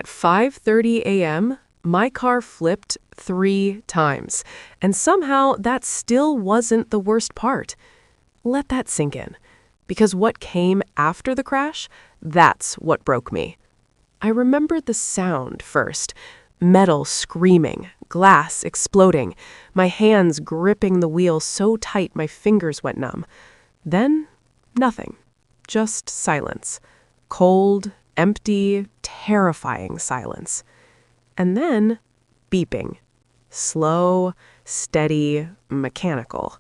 At 5:30 a.m., my car flipped 3 times, and somehow that still wasn't the worst part. Let that sink in, because what came after the crash, that's what broke me. I remembered the sound first, metal screaming, glass exploding, my hands gripping the wheel so tight my fingers went numb. Then, nothing, just silence. Cold, empty, terrifying silence. And then, beeping. Slow, steady, mechanical.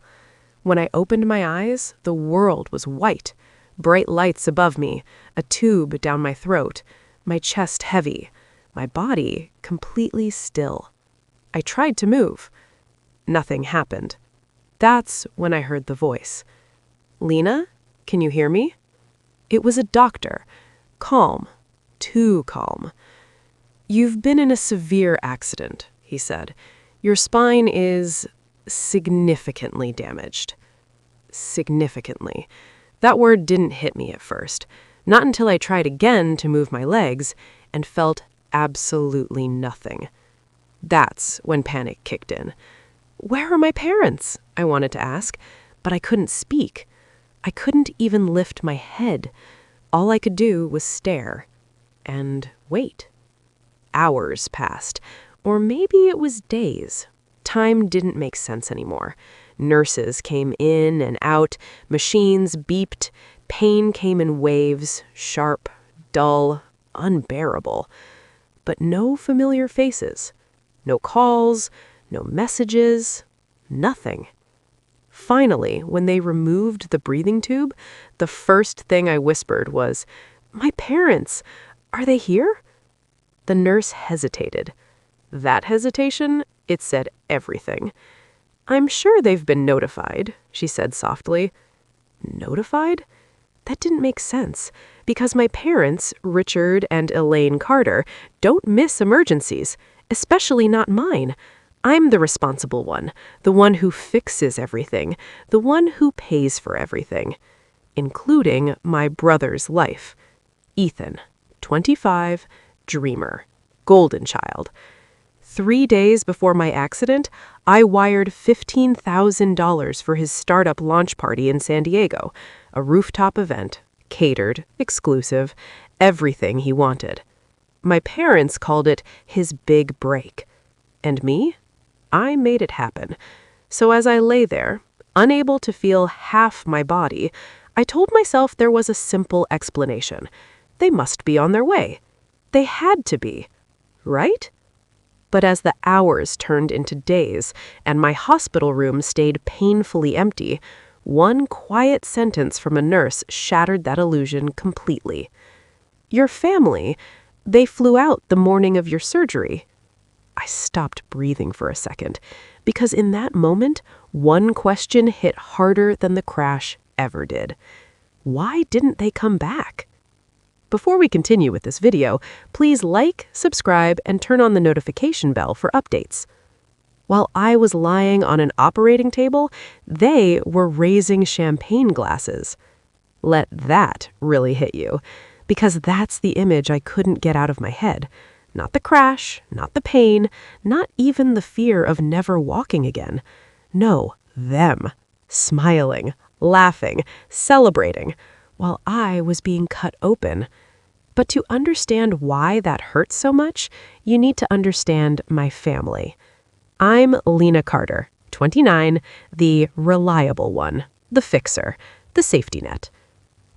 When I opened my eyes, the world was white. Bright lights above me, a tube down my throat, my chest heavy, my body completely still. I tried to move. Nothing happened. That's when I heard the voice. "Lena, can you hear me?" It was a doctor. Calm. Too calm. "You've been in a severe accident," he said. "Your spine is significantly damaged." Significantly. That word didn't hit me at first. Not until I tried again to move my legs and felt absolutely nothing. That's when panic kicked in. Where are my parents? I wanted to ask, but I couldn't speak. I couldn't even lift my head. All I could do was stare and wait. Hours passed, or maybe it was days. Time didn't make sense anymore. Nurses came in and out, machines beeped, pain came in waves, sharp, dull, unbearable. But no familiar faces, no calls, no messages, nothing. Finally, when they removed the breathing tube, the first thing I whispered was, "My parents, are they here?" The nurse hesitated. That hesitation, it said everything. "I'm sure they've been notified," she said softly. Notified? That didn't make sense, because my parents, Richard and Elaine Carter, don't miss emergencies, especially not mine. I'm the responsible one, the one who fixes everything, the one who pays for everything, including my brother's life. Ethan, 25, dreamer, golden child. 3 days before my accident, I wired $15,000 for his startup launch party in San Diego, a rooftop event, catered, exclusive, everything he wanted. My parents called it his big break. And me? I made it happen. So as I lay there, unable to feel half my body, I told myself there was a simple explanation. They must be on their way. They had to be. Right? But as the hours turned into days and my hospital room stayed painfully empty, one quiet sentence from a nurse shattered that illusion completely. "Your family, they flew out the morning of your surgery." I stopped breathing for a second, because in that moment, one question hit harder than the crash ever did. Why didn't they come back? Before we continue with this video, please like, subscribe, and turn on the notification bell for updates. While I was lying on an operating table, they were raising champagne glasses. Let that really hit you, because that's the image I couldn't get out of my head. Not the crash, not the pain, not even the fear of never walking again. No, them, smiling, laughing, celebrating, while I was being cut open. But to understand why that hurts so much, you need to understand my family. I'm Lena Carter, 29, the reliable one, the fixer, the safety net.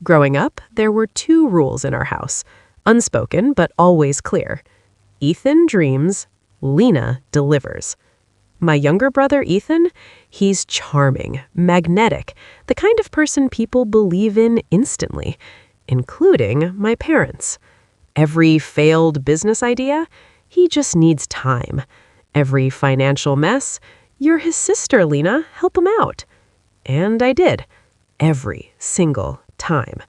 Growing up, there were 2 rules in our house, unspoken but always clear. Ethan dreams, Lena delivers. My younger brother, Ethan, he's charming, magnetic, the kind of person people believe in instantly, including my parents. Every failed business idea, he just needs time. Every financial mess, "You're his sister, Lena, help him out." And I did. Every single time.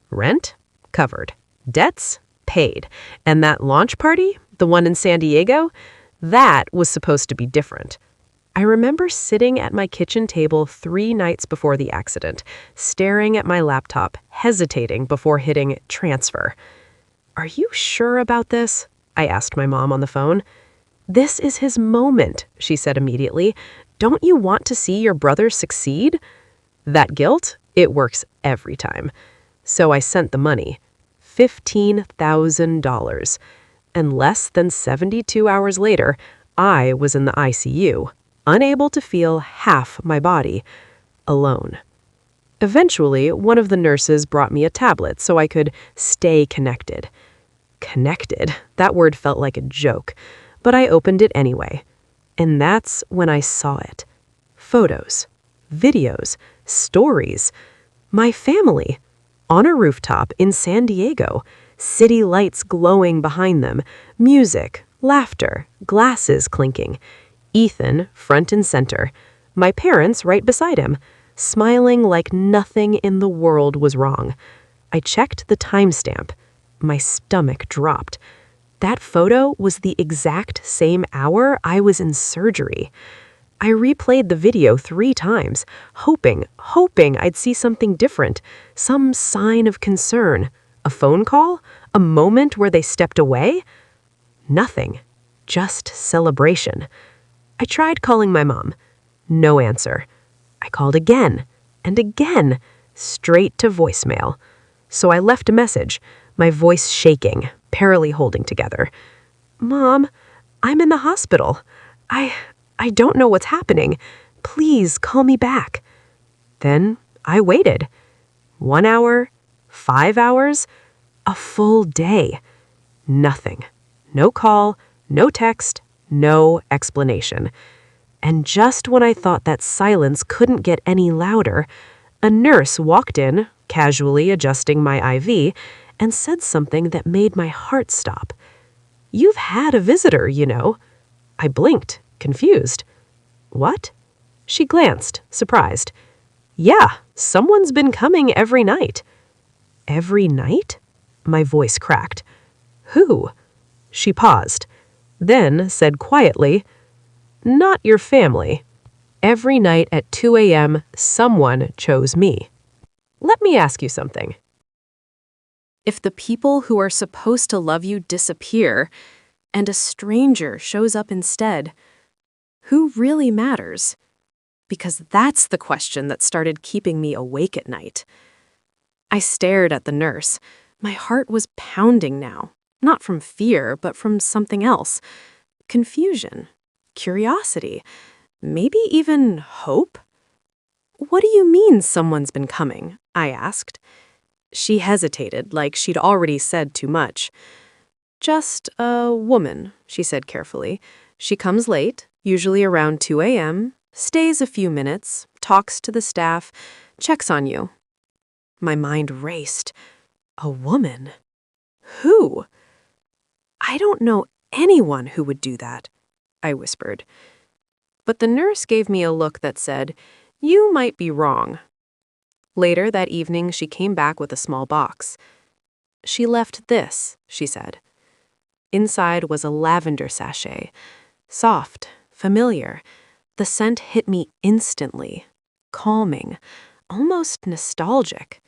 Rent? Covered. Debts? Paid. And that launch party, the one in San Diego, that was supposed to be different. I remember sitting at my kitchen table 3 nights before the accident, staring at my laptop, hesitating before hitting transfer. "Are you sure about this?" I asked my mom on the phone. This is his moment, she said immediately. Don't you want to see your brother succeed? That guilt, it works every time. So I sent the money, $15,000. And less than 72 hours later, I was in the ICU, unable to feel half my body, alone. Eventually, one of the nurses brought me a tablet so I could stay connected. Connected, that word felt like a joke, but I opened it anyway. And that's when I saw it. Photos, videos, stories. My family. On a rooftop in San Diego, city lights glowing behind them, music, laughter, glasses clinking. Ethan, front and center. My parents right beside him, smiling like nothing in the world was wrong. I checked the timestamp. My stomach dropped. That photo was the exact same hour I was in surgery. I replayed the video 3 times, hoping I'd see something different, some sign of concern. A phone call? A moment where they stepped away? Nothing. Just celebration. I tried calling my mom. No answer. I called again and again, straight to voicemail. So I left a message, my voice shaking, barely holding together. Mom, I'm in the hospital. I don't know what's happening. Please call me back. Then I waited. 1 hour, 5 hours, a full day. Nothing. No call, no text, no explanation. And just when I thought that silence couldn't get any louder, a nurse walked in, casually adjusting my IV, and said something that made my heart stop. "You've had a visitor, you know." I blinked, confused. "What?" She glanced, surprised. "Yeah, someone's been coming every night." "Every night?" My voice cracked. "Who?" She paused, then said quietly, "Not your family. Every night at 2 a.m., someone chose me." Let me ask you something. If the people who are supposed to love you disappear, and a stranger shows up instead, who really matters? Because that's the question that started keeping me awake at night. I stared at the nurse. My heart was pounding now, not from fear, but from something else. Confusion, curiosity, maybe even hope? "What do you mean someone's been coming?" I asked. She hesitated, like she'd already said too much. "Just a woman," she said carefully. "She comes late, usually around 2 a.m., stays a few minutes, talks to the staff, checks on you." My mind raced. A woman? Who? "I don't know anyone who would do that," I whispered. But the nurse gave me a look that said, "You might be wrong." Later that evening, she came back with a small box. "She left this," she said. Inside was a lavender sachet. Soft, familiar. The scent hit me instantly. Calming, almost nostalgic.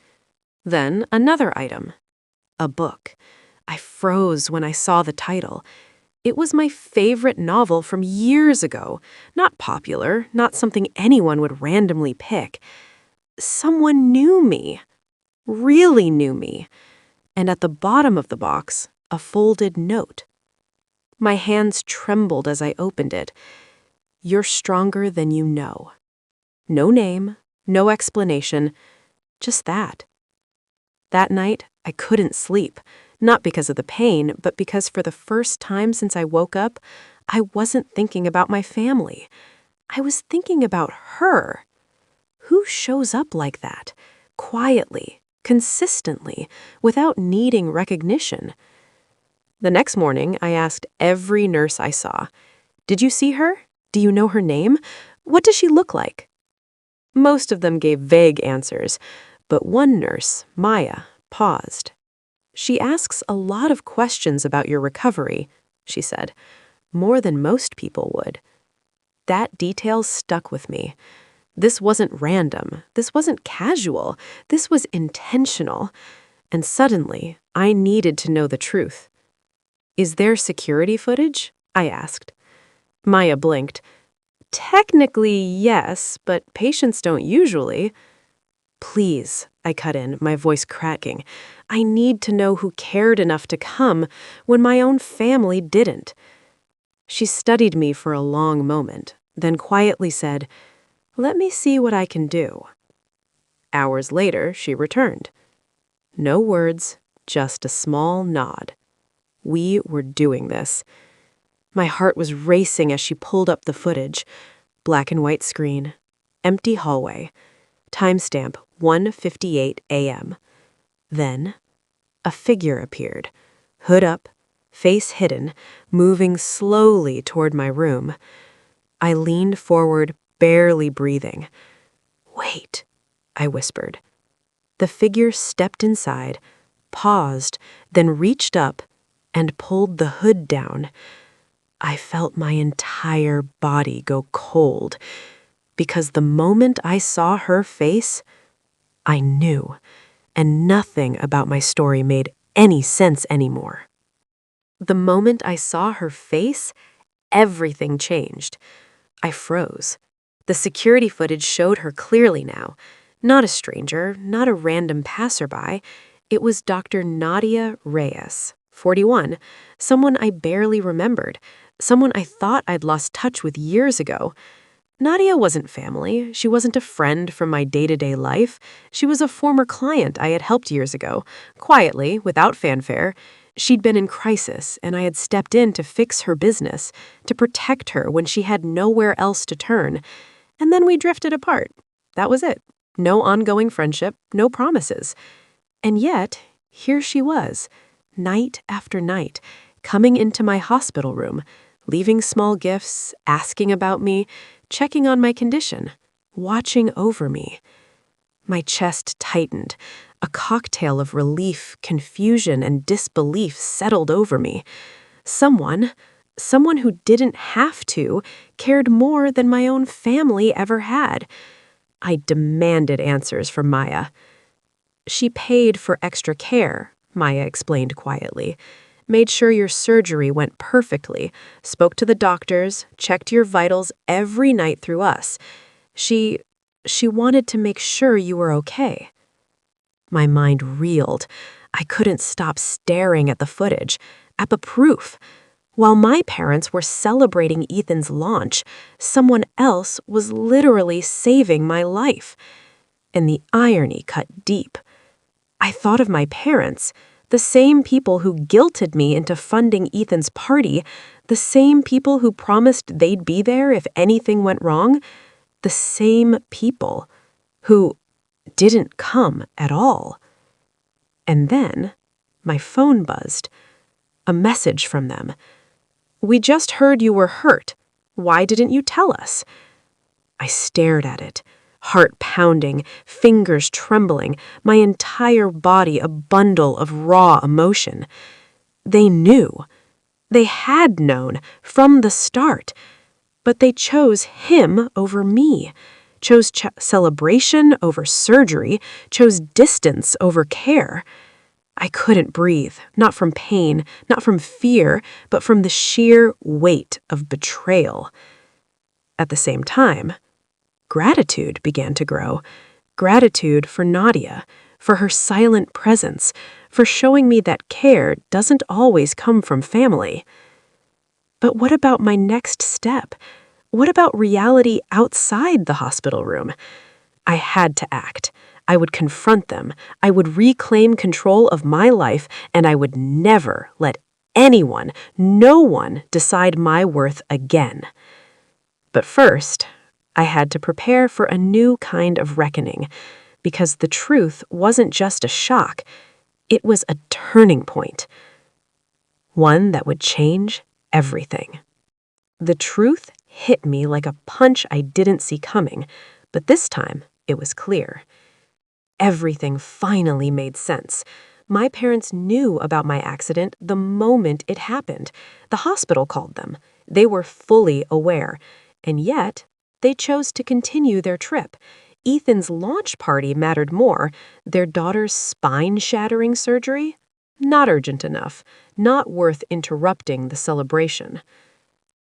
Then another item. A book. I froze when I saw the title. It was my favorite novel from years ago. Not popular, not something anyone would randomly pick. Someone knew me. Really knew me. And at the bottom of the box, a folded note. My hands trembled as I opened it. "You're stronger than you know." No name, no explanation, just that. That night, I couldn't sleep, not because of the pain, but because for the first time since I woke up, I wasn't thinking about my family. I was thinking about her. Who shows up like that, quietly, consistently, without needing recognition? The next morning, I asked every nurse I saw, "Did you see her? Do you know her name? What does she look like?" Most of them gave vague answers, but one nurse, Maya, paused. "She asks a lot of questions about your recovery," she said, "more than most people would." That detail stuck with me. This wasn't random. This wasn't casual. This was intentional. And suddenly, I needed to know the truth. Is there security footage? I asked. Maya blinked. Technically, yes, but patients don't usually. Please, I cut in, my voice cracking. I need to know who cared enough to come when my own family didn't. She studied me for a long moment, then quietly said, "Let me see what I can do." Hours later, she returned. No words, just a small nod. We were doing this. My heart was racing as she pulled up the footage. Black and white screen. Empty hallway. Timestamp 1:58 a.m. Then, a figure appeared. Hood up, face hidden, moving slowly toward my room. I leaned forward, barely breathing. "Wait," I whispered. The figure stepped inside, paused, then reached up and pulled the hood down. I felt my entire body go cold, because the moment I saw her face, I knew, and nothing about my story made any sense anymore. The moment I saw her face, everything changed. I froze. The security footage showed her clearly now. Not a stranger, not a random passerby. It was Dr. Nadia Reyes, 41, someone I barely remembered, someone I thought I'd lost touch with years ago. Nadia wasn't family. She wasn't a friend from my day-to-day life. She was a former client I had helped years ago. Quietly, without fanfare. She'd been in crisis, and I had stepped in to fix her business, to protect her when she had nowhere else to turn. And then we drifted apart. That was it. No ongoing friendship, no promises. And yet, here she was, night after night, coming into my hospital room, leaving small gifts, asking about me, checking on my condition, watching over me. My chest tightened. A cocktail of relief, confusion, and disbelief settled over me. Someone who didn't have to, cared more than my own family ever had. I demanded answers from Maya. "She paid for extra care," Maya explained quietly. "Made sure your surgery went perfectly, spoke to the doctors, checked your vitals every night through us. She wanted to make sure you were okay." My mind reeled. I couldn't stop staring at the footage, at the proof. While my parents were celebrating Ethan's launch, someone else was literally saving my life. And the irony cut deep. I thought of my parents, the same people who guilted me into funding Ethan's party, the same people who promised they'd be there if anything went wrong, the same people who didn't come at all. And then my phone buzzed. A message from them. "We just heard you were hurt. Why didn't you tell us?" I stared at it, heart pounding, fingers trembling, my entire body a bundle of raw emotion. They knew. They had known from the start. But they chose him over me, chose celebration over surgery, chose distance over care. I couldn't breathe, not from pain, not from fear, but from the sheer weight of betrayal. At the same time, gratitude began to grow. Gratitude for Nadia, for her silent presence, for showing me that care doesn't always come from family. But what about my next step? What about reality outside the hospital room? I had to act. I would confront them. I would reclaim control of my life, and I would never let anyone, no one, decide my worth again. But first, I had to prepare for a new kind of reckoning, because the truth wasn't just a shock, it was a turning point. One that would change everything. The truth hit me like a punch I didn't see coming, but this time it was clear. Everything finally made sense. My parents knew about my accident the moment it happened. The hospital called them. They were fully aware. And yet, they chose to continue their trip. Ethan's launch party mattered more. Their daughter's spine-shattering surgery? not urgent enough, not worth interrupting the celebration.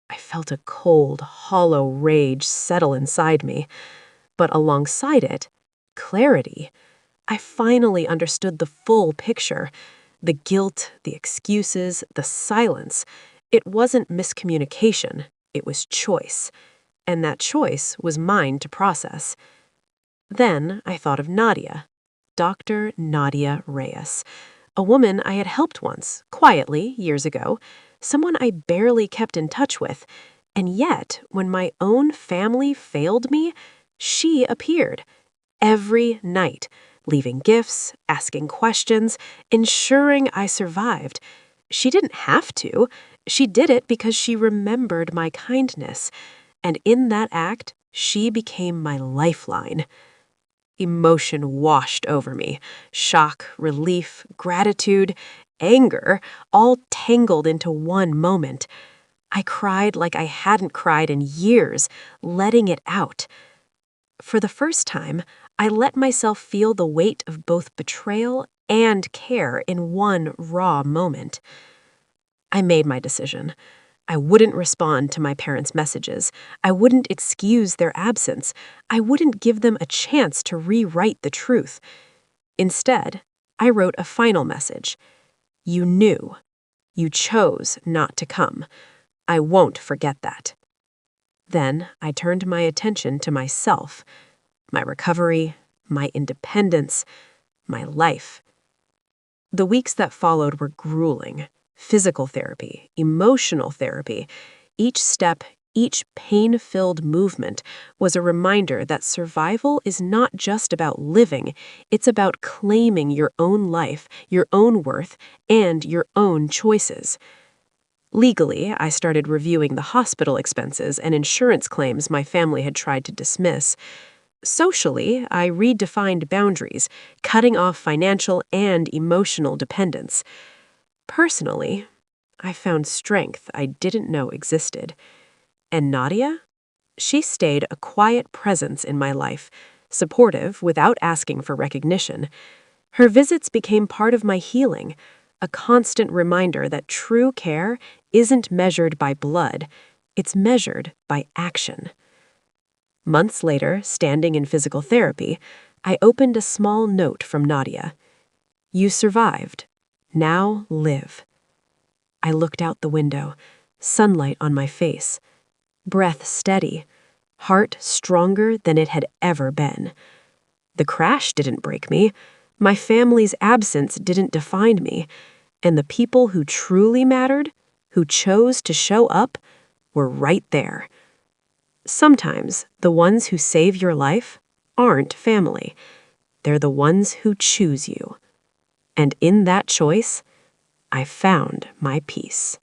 I felt a cold, hollow rage settle inside me, but alongside it, clarity. I finally understood the full picture. The guilt, the excuses, the silence. It wasn't miscommunication, it was choice. And that choice was mine to process. Then I thought of Nadia, Dr. Nadia Reyes, a woman I had helped once, quietly, years ago, someone I barely kept in touch with, and yet, when my own family failed me, she appeared every night, leaving gifts, asking questions, ensuring I survived. She didn't have to. She did it because she remembered my kindness, and in that act, she became my lifeline. Emotion washed over me. Shock, relief, gratitude, anger, all tangled into one moment. I cried like I hadn't cried in years, letting it out. For the first time, I let myself feel the weight of both betrayal and care in one raw moment. I made my decision. I wouldn't respond to my parents' messages. I wouldn't excuse their absence. I wouldn't give them a chance to rewrite the truth. Instead, I wrote a final message. You knew. You chose not to come. I won't forget that. Then I turned my attention to myself, my recovery, my independence, my life. The weeks that followed were grueling. Physical therapy, emotional therapy. Each step, each pain-filled movement was a reminder that survival is not just about living, it's about claiming your own life, your own worth, and your own choices. Legally, I started reviewing the hospital expenses and insurance claims my family had tried to dismiss. Socially, I redefined boundaries, cutting off financial and emotional dependence. Personally, I found strength I didn't know existed. And Nadia? She stayed a quiet presence in my life, supportive without asking for recognition. Her visits became part of my healing, a constant reminder that true care isn't measured by blood, it's measured by action. Months later, standing in physical therapy, I opened a small note from Nadia. You survived. Now live. I looked out the window, sunlight on my face, breath steady, heart stronger than it had ever been. The crash didn't break me, my family's absence didn't define me, and the people who truly mattered, who chose to show up, were right there. Sometimes the ones who save your life aren't family. They're the ones who choose you. And in that choice, I found my peace.